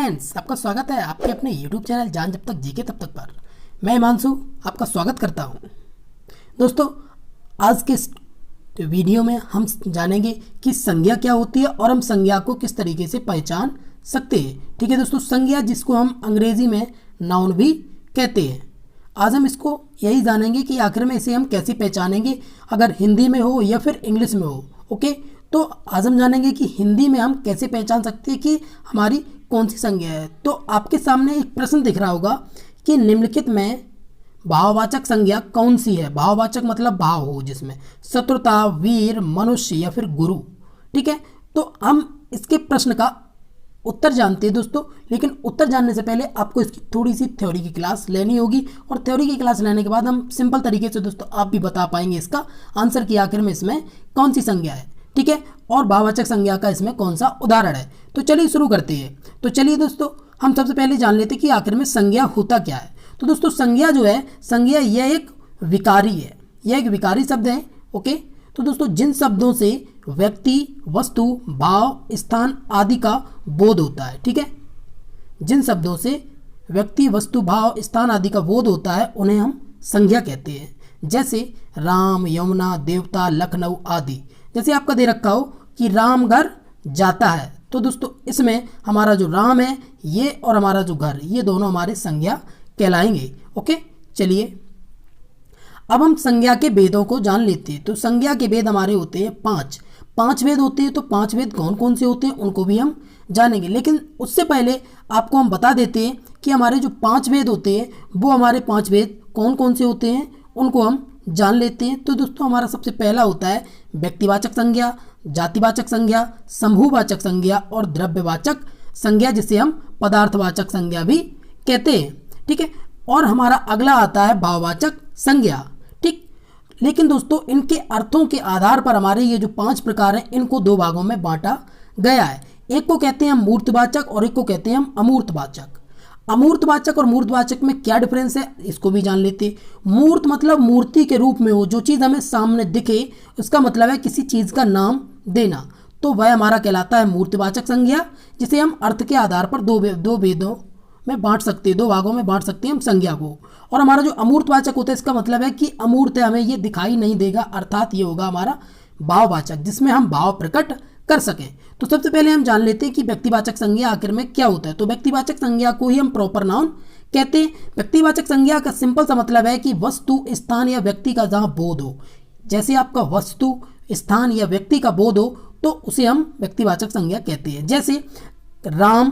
Friends, आपका स्वागत है आपके अपने यूट्यूब चैनल जान जब तक जीके तब तक पर। मैं हिमांशु आपका स्वागत करता हूं। दोस्तों, आज के इस वीडियो में हम जानेंगे कि संज्ञा क्या होती है और हम संज्ञा को किस तरीके से पहचान सकते हैं। ठीक है दोस्तों, संज्ञा जिसको हम अंग्रेजी में नाउन भी कहते हैं, आज हम इसको यही जानेंगे कि आखिर में इसे हम कैसे पहचानेंगे, अगर हिंदी में हो या फिर इंग्लिश में हो। ओके, तो आज हम जानेंगे कि हिंदी में हम कैसे पहचान सकते हैं कि हमारी कौन सी संज्ञा है। तो आपके सामने एक प्रश्न दिख रहा होगा कि निम्नलिखित में भाववाचक संज्ञा कौन सी है। भाववाचक मतलब भाव हो, जिसमें शत्रुता, वीर, मनुष्य या फिर गुरु। ठीक है, तो हम इसके प्रश्न का उत्तर जानते हैं दोस्तों, लेकिन उत्तर जानने से पहले आपको इसकी थोड़ी सी थ्योरी की क्लास लेनी होगी, और थ्योरी की क्लास लेने के बाद हम सिंपल तरीके से दोस्तों आप भी बता पाएंगे इसका आंसर कि आखिर में इसमें कौन सी संज्ञा है। ठीक है, और भाववाचक संज्ञा का इसमें कौन सा उदाहरण है। तो चलिए शुरू करते हैं। तो चलिए दोस्तों, हम सबसे पहले जान लेते हैं कि आखिर में संज्ञा होता क्या है। तो दोस्तों, संज्ञा जो है, संज्ञा यह एक विकारी है, यह एक विकारी शब्द है। ओके, तो दोस्तों जिन शब्दों से व्यक्ति, वस्तु, भाव, स्थान आदि का बोध होता है, ठीक है, जिन शब्दों से व्यक्ति, वस्तु, भाव, स्थान आदि का बोध होता है उन्हें हम संज्ञा कहते हैं। जैसे राम, यमुना, देवता, लखनऊ आदि। जैसे आपका दे रखा हो कि राम घर जाता है, तो दोस्तों इसमें हमारा जो राम है ये और हमारा जो घर, ये दोनों हमारे संज्ञा कहलाएंगे। ओके, चलिए अब हम संज्ञा के भेदों को जान लेते हैं। तो संज्ञा के भेद हमारे होते हैं पांच भेद होते हैं। तो पांच भेद कौन कौन से होते हैं उनको भी हम जानेंगे, लेकिन उससे पहले आपको हम बता देते हैं कि हमारे जो पांच भेद होते हैं वो हमारे पांच भेद कौन कौन से होते हैं उनको हम जान लेते हैं। तो दोस्तों हमारा सबसे पहला होता है व्यक्तिवाचक संज्ञा, जातिवाचक संज्ञा, समूहवाचक संज्ञा और द्रव्यवाचक संज्ञा, जिसे हम पदार्थवाचक संज्ञा भी कहते हैं। ठीक है, और हमारा अगला आता है भाववाचक संज्ञा। ठीक, लेकिन दोस्तों इनके अर्थों के आधार पर हमारे ये जो पांच प्रकार हैं इनको दो भागों में बांटा गया है। एक को कहते हैं हम मूर्तवाचक और एक को कहते हैं हम अमूर्तवाचक। अमूर्तवाचक और मूर्तवाचक में क्या डिफरेंस है इसको भी जान लेते हैं। मूर्त मतलब मूर्ति के रूप में हो, जो चीज़ हमें सामने दिखे, उसका मतलब है किसी चीज़ का नाम देना, तो वह हमारा कहलाता है मूर्तवाचक संज्ञा, जिसे हम अर्थ के आधार पर दो भेदों में बांट सकते हैं, दो भागों में बांट सकते हैं हम संज्ञा को। और हमारा जो अमूर्तवाचक होता है इसका मतलब है कि अमूर्त है, हमें ये दिखाई नहीं देगा, अर्थात ये होगा हमारा भाववाचक, जिसमें हम भाव प्रकट कर सकें। तो सबसे पहले हम जान लेते हैं कि व्यक्तिवाचक संज्ञा आखिर में क्या होता है। तो व्यक्तिवाचक संज्ञा को ही हम प्रॉपर नाउन कहते हैं। व्यक्तिवाचक संज्ञा का सिंपल सा मतलब है कि वस्तु, स्थान या व्यक्ति का जहाँ बोध हो। जैसे आपका वस्तु, स्थान या व्यक्ति का बोध हो तो उसे हम व्यक्तिवाचक संज्ञा कहते हैं। जैसे राम,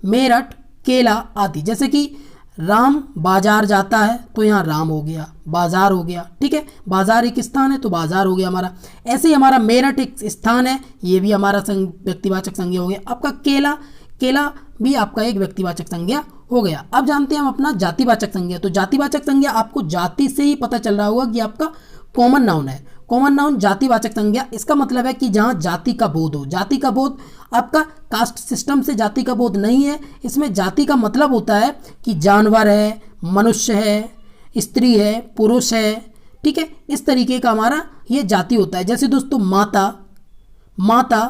मेरठ, केला आदि। जैसे कि राम बाजार जाता है तो यहाँ राम हो गया, बाजार हो गया। ठीक है, बाजार एक स्थान है तो बाजार हो गया हमारा। ऐसे ही हमारा मेरठ एक स्थान है, ये भी हमारा व्यक्तिवाचक संज्ञा हो गया। आपका केला, केला भी आपका एक व्यक्तिवाचक संज्ञा हो गया। अब जानते हैं हम अपना जातिवाचक संज्ञा। तो जातिवाचक संज्ञा आपको जाति से ही पता चल रहा होगा कि आपका कॉमन नाउन है। कॉमन नाउन जातिवाचक संज्ञा, इसका मतलब है कि जहाँ जाति का बोध हो। जाति का बोध आपका कास्ट सिस्टम से जाति का बोध नहीं है। इसमें जाति का मतलब होता है कि जानवर है, मनुष्य है, स्त्री है, पुरुष है। ठीक है, इस तरीके का हमारा ये जाति होता है। जैसे दोस्तों माता,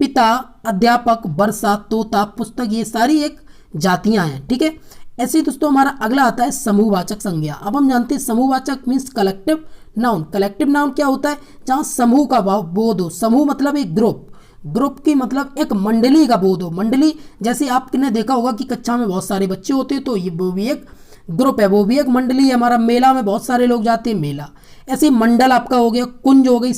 पिता, अध्यापक, वर्षा, तोता, पुस्तक, ये सारी एक जातियां हैं। ठीक है, ऐसे ही दोस्तों हमारा अगला आता है समूहवाचक संज्ञा। अब हम जानते हैं समूहवाचक means collective noun. Collective noun क्या होता है? जहाँ समूह का बोध हो। समूह मतलब एक ग्रुप की मतलब एक मंडली का बोध हो। मंडली जैसे आपने देखा होगा कि कक्षा में बहुत सारे बच्चे होते हैं तो ये वो भी एक ग्रुप है, वो भी एक मंडली है। हमारा मेला में बहुत सारे लोग जाते हैं, मेला। ऐसे मंडल आपका हो गया, कुंज हो गई,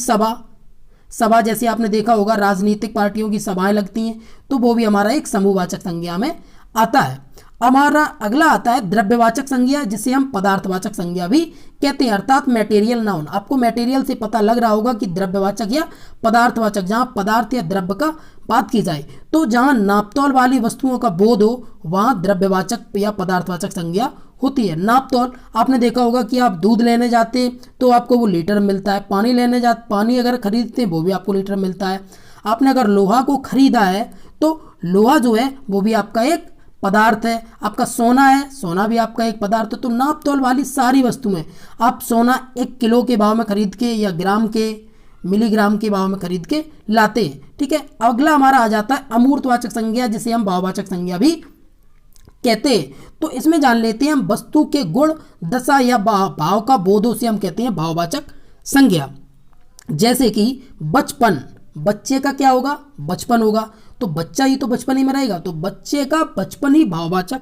सभा जैसे आपने देखा होगा राजनीतिक पार्टियों की सभाएं लगती हैं, तो वो भी हमारा एक समूहवाचक संज्ञा में आता है। हमारा अगला आता है द्रव्यवाचक संज्ञा, जिसे हम पदार्थवाचक संज्ञा भी कहते हैं, अर्थात मटेरियल नाउन। आपको मटेरियल से पता लग रहा होगा कि द्रव्यवाचक या पदार्थवाचक, जहाँ पदार्थ या द्रव्य का बात की जाए, तो जहाँ नापतोल वाली वस्तुओं का बोध हो वहाँ द्रव्यवाचक या पदार्थवाचक संज्ञा होती है। नापतोल आपने देखा होगा कि आप दूध लेने जाते हैं तो आपको वो लीटर मिलता है, पानी अगर खरीदते हैं वो भी आपको लीटर मिलता है। आपने अगर लोहा को खरीदा है तो लोहा जो है वो भी आपका एक पदार्थ है। आपका सोना है, सोना भी आपका एक पदार्थ है। तो नाप तोल वाली सारी वस्तुएं, आप सोना 1 किलो के भाव में खरीद के या ग्राम के, मिलीग्राम के भाव में खरीद के लाते हैं। ठीक है, अगला हमारा आ जाता है अमूर्तवाचक संज्ञा, जिसे हम भाववाचक संज्ञा भी कहते हैं। तो इसमें जान लेते हैं हम वस्तु के गुण, दशा या भाव का बोधों से हम कहते हैं भाववाचक संज्ञा। जैसे कि बचपन, बच्चे का क्या होगा, बचपन होगा, तो बच्चा ही तो बचपन ही में रहेगा, तो बच्चे का बचपन ही भाववाचक।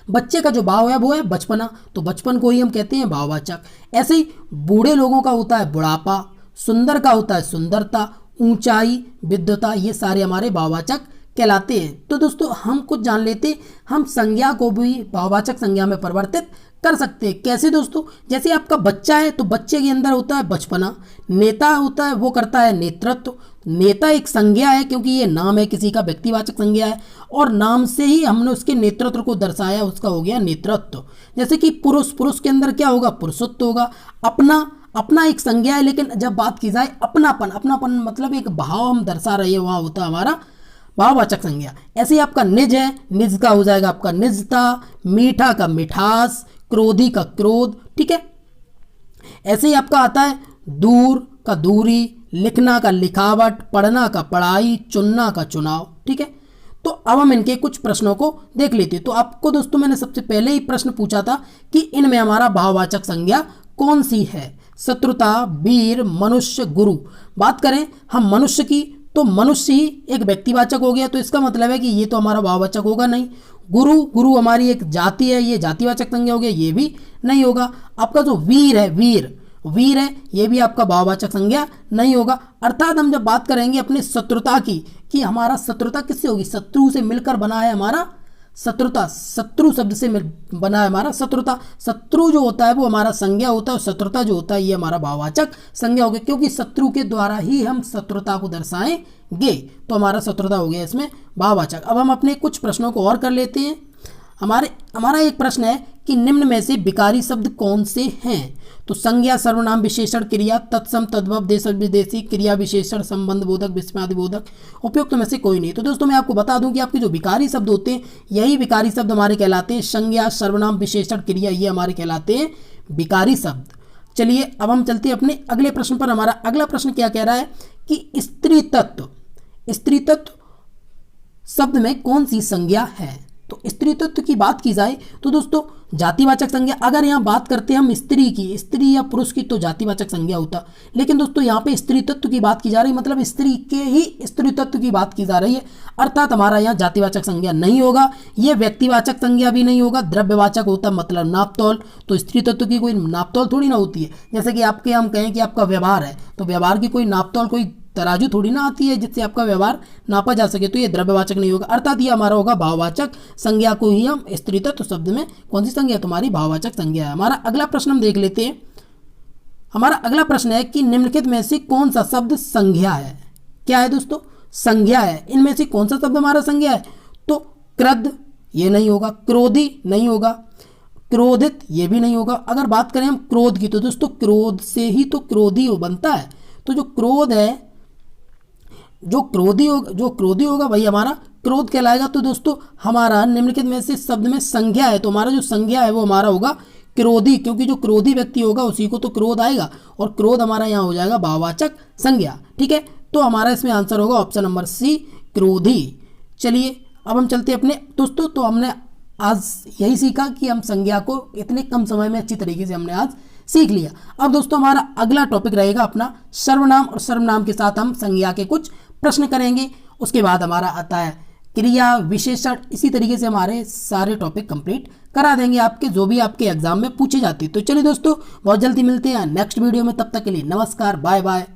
बच्चे का जो भाव है वो है बचपना, तो बचपन को ही हम कहते हैं भाववाचक। ऐसे ही बूढ़े लोगों का होता है बुढ़ापा, सुंदर का होता है सुंदरता, ऊंचाई, विद्वता, ये सारे हमारे भाववाचक कहलाते हैं। तो दोस्तों हम कुछ जान लेते, हम संज्ञा को भी भाववाचक संज्ञा में परिवर्तित कर सकते हैं। कैसे दोस्तों, जैसे आपका बच्चा है तो बच्चे के अंदर होता है बचपना, नेता होता है वो करता है नेतृत्व। नेता एक संज्ञा है क्योंकि ये नाम है किसी का, व्यक्तिवाचक संज्ञा है, और नाम से ही हमने उसके नेतृत्व को दर्शाया, उसका हो गया नेतृत्व। जैसे कि पुरुष, पुरुष के अंदर क्या होगा, पुरुषत्व होगा। अपना, अपना एक संज्ञा है, लेकिन जब बात की जाए अपनापन, अपनापन मतलब एक भाव हम दर्शा रहे हैं, वहाँ होता है हमारा भाववाचक संज्ञा। ऐसे ही आपका निज है, निज का हो जाएगा आपका निजता, मीठा का मिठास, क्रोधी का क्रोध, ठीक है। ऐसे ही आपका आता है दूर का दूरी, लिखना का लिखावट, पढ़ना का पढ़ाई, चुनना का चुनाव, ठीक है। तो अब हम इनके कुछ प्रश्नों को देख लेते हैं। तो आपको दोस्तों मैंने सबसे पहले ही प्रश्न पूछा था कि इनमें हमारा भाववाचक संज्ञा कौन सी है। शत्रुता, वीर, मनुष्य, गुरु। बात करें हम मनुष्य की, तो मनुष्य ही एक व्यक्तिवाचक हो गया, तो इसका मतलब है कि ये तो हमारा भाववाचक होगा नहीं। गुरु, गुरु हमारी एक जाति है, ये जातिवाचक संज्ञा हो गया, ये भी नहीं होगा। आपका जो वीर है, वीर, वीर है, ये भी आपका भाववाचक संज्ञा नहीं होगा। अर्थात हम जब बात करेंगे अपनी शत्रुता की, कि हमारा शत्रुता किससे होगी, शत्रु से मिलकर बना है हमारा शत्रुता, शत्रु शब्द से बना है हमारा शत्रुता। शत्रु जो होता है वो हमारा संज्ञा होता है, और शत्रुता जो होता है ये हमारा भाववाचक संज्ञा हो गया, क्योंकि शत्रु के द्वारा ही हम शत्रुता को दर्शाएंगे, तो हमारा शत्रुता हो गया इसमें भाववाचक। अब हम अपने कुछ प्रश्नों को और कर लेते हैं। हमारा एक प्रश्न है कि निम्न में से विकारी शब्द कौन से हैं। तो संज्ञा, सर्वनाम, विशेषण, क्रिया, तत्सम, तद्भव, देश विदेशी, क्रिया विशेषण, संबंध बोधक, विस्मयादि बोधक, उपयुक्त में से कोई नहीं। तो दोस्तों मैं आपको बता दूं कि आपके जो विकारी शब्द होते हैं यही विकारी शब्द हमारे कहलाते हैं। संज्ञा, सर्वनाम, विशेषण, क्रिया, ये हमारे कहलाते हैं विकारी शब्द। चलिए अब हम चलते हैं अपने अगले प्रश्न पर। हमारा अगला प्रश्न क्या कह रहा है कि स्त्री तत्व, स्त्री तत्व शब्द में कौन सी संज्ञा है। तो स्त्री तत्व की बात की जाए तो दोस्तों जातिवाचक संज्ञा, अगर यहाँ बात करते हैं हम स्त्री की, स्त्री या पुरुष की, तो जातिवाचक संज्ञा होता। लेकिन दोस्तों यहाँ पे स्त्री तत्व की बात की जा रही है, मतलब स्त्री के ही स्त्री तत्व की बात की जा रही है, अर्थात हमारा यहाँ जातिवाचक संज्ञा नहीं होगा। ये व्यक्तिवाचक संज्ञा भी नहीं होगा, द्रव्यवाचक होता, मतलब नापतौल। तो स्त्री तत्व की कोई नापतौल थोड़ी ना होती है। जैसे कि आपके हम कहें कि आपका व्यवहार है, तो व्यवहार की कोई नापतौल, कोई तराजू थोड़ी ना आती है जिससे आपका व्यवहार नापा जा सके, तो ये द्रव्यवाचक नहीं होगा। अर्थात ये हमारा होगा भाववाचक संज्ञा को ही हम स्त्री तत्व शब्द में कौन सी संज्ञा, तुम्हारी भाववाचक संज्ञा है। हमारा अगला प्रश्न हम देख लेते हैं। हमारा अगला प्रश्न है कि निम्नलिखित में से कौन सा शब्द संज्ञा है। क्या है दोस्तों, संज्ञा है। इनमें से कौन सा शब्द हमारा संज्ञा है। तो क्रुद्ध ये नहीं होगा, क्रोधी नहीं होगा, क्रोधित ये भी नहीं होगा। अगर बात करें हम क्रोध की, तो दोस्तों क्रोध से ही तो क्रोधी बनता है। तो जो क्रोध है, जो क्रोधी होगा वही हमारा क्रोध कहलाएगा। तो दोस्तों हमारा निम्नलिखित में से शब्द में संज्ञा है, तो हमारा जो संज्ञा है वो हमारा होगा क्रोधी, क्योंकि जो क्रोधी व्यक्ति होगा उसी को तो क्रोध आएगा, और क्रोध हमारा यहाँ हो जाएगा भाववाचक संज्ञा, ठीक है। तो हमारा इसमें आंसर होगा ऑप्शन नंबर सी, क्रोधी। चलिए अब हम चलते हैं अपने दोस्तों। तो हमने आज यही सीखा कि हम संज्ञा को इतने कम समय में अच्छी तरीके से हमने आज सीख लिया। अब दोस्तों हमारा अगला टॉपिक रहेगा अपना सर्वनाम, और सर्वनाम के साथ हम संज्ञा के कुछ प्रश्न करेंगे। उसके बाद हमारा आता है क्रिया, विशेषण। इसी तरीके से हमारे सारे टॉपिक कंप्लीट करा देंगे आपके, जो भी आपके एग्जाम में पूछे जाते हैं। तो चलिए दोस्तों बहुत जल्दी मिलते हैं नेक्स्ट वीडियो में, तब तक के लिए नमस्कार, बाय बाय।